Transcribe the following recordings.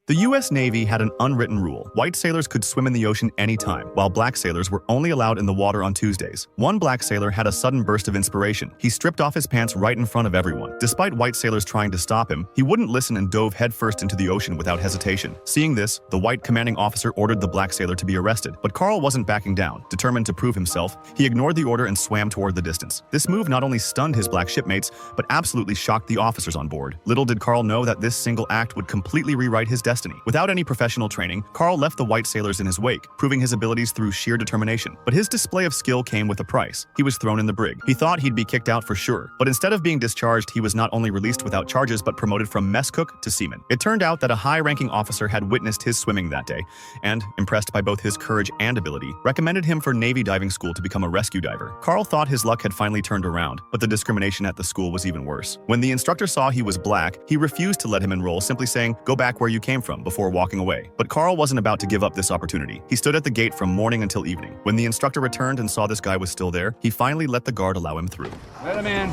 The U.S. Navy had an unwritten rule. White sailors could swim in the ocean anytime, while black sailors were only allowed in the water on Tuesdays. One black sailor had a sudden burst of inspiration. He stripped off his pants right in front of everyone. Despite white sailors trying to stop him, he wouldn't listen and dove headfirst into the ocean without hesitation. Seeing this, the white commanding officer ordered the black sailor to be arrested. But Carl wasn't backing down. Determined to prove himself, he ignored the order and swam toward the distance. This move not only stunned his black shipmates, but absolutely shocked the officers on board. Little did Carl know that this single act would completely rewrite his destiny. Without any professional training, Carl left the white sailors in his wake, proving his abilities through sheer determination. But his display of skill came with a price. He was thrown in the brig. He thought he'd be kicked out for sure, but instead of being discharged, he was not only released without charges but promoted from mess cook to seaman. It turned out that a high-ranking officer had witnessed his swimming that day and, impressed by both his courage and ability, recommended him for Navy diving school to become a rescue diver. Carl thought his luck had finally turned around, but the discrimination at the school was even worse. When the instructor saw he was black, he refused to let him enroll, simply saying, "Go back where you came from," before walking away. But Carl wasn't about to give up this opportunity. He stood at the gate from morning until evening. When the instructor returned and saw this guy was still there, he finally let the guard allow him through. Let him in.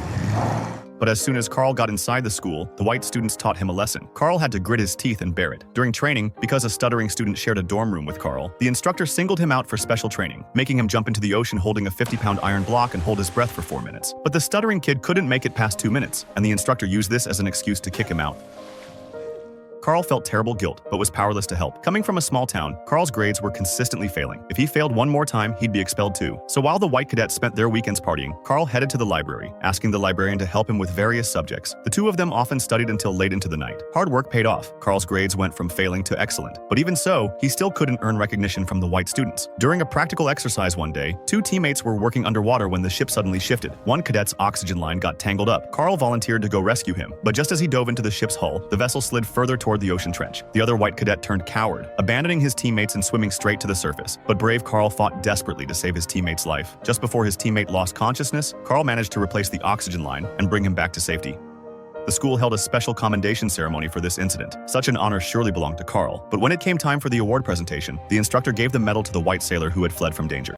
But as soon as Carl got inside the school, the white students taught him a lesson. Carl had to grit his teeth and bear it. During training, because a stuttering student shared a dorm room with Carl, the instructor singled him out for special training, making him jump into the ocean holding a 50-pound iron block and hold his breath for 4 minutes. But the stuttering kid couldn't make it past 2 minutes, and the instructor used this as an excuse to kick him out. Carl felt terrible guilt, but was powerless to help. Coming from a small town, Carl's grades were consistently failing. If he failed one more time, he'd be expelled too. So while the white cadets spent their weekends partying, Carl headed to the library, asking the librarian to help him with various subjects. The two of them often studied until late into the night. Hard work paid off. Carl's grades went from failing to excellent. But even so, he still couldn't earn recognition from the white students. During a practical exercise one day, two teammates were working underwater when the ship suddenly shifted. One cadet's oxygen line got tangled up. Carl volunteered to go rescue him, but just as he dove into the ship's hull, the vessel slid further toward the ocean trench. The other white cadet turned coward, abandoning his teammates and swimming straight to the surface. But brave Carl fought desperately to save his teammate's life. Just before his teammate lost consciousness, Carl managed to replace the oxygen line and bring him back to safety. The school held a special commendation ceremony for this incident. Such an honor surely belonged to Carl. But when it came time for the award presentation, the instructor gave the medal to the white sailor who had fled from danger.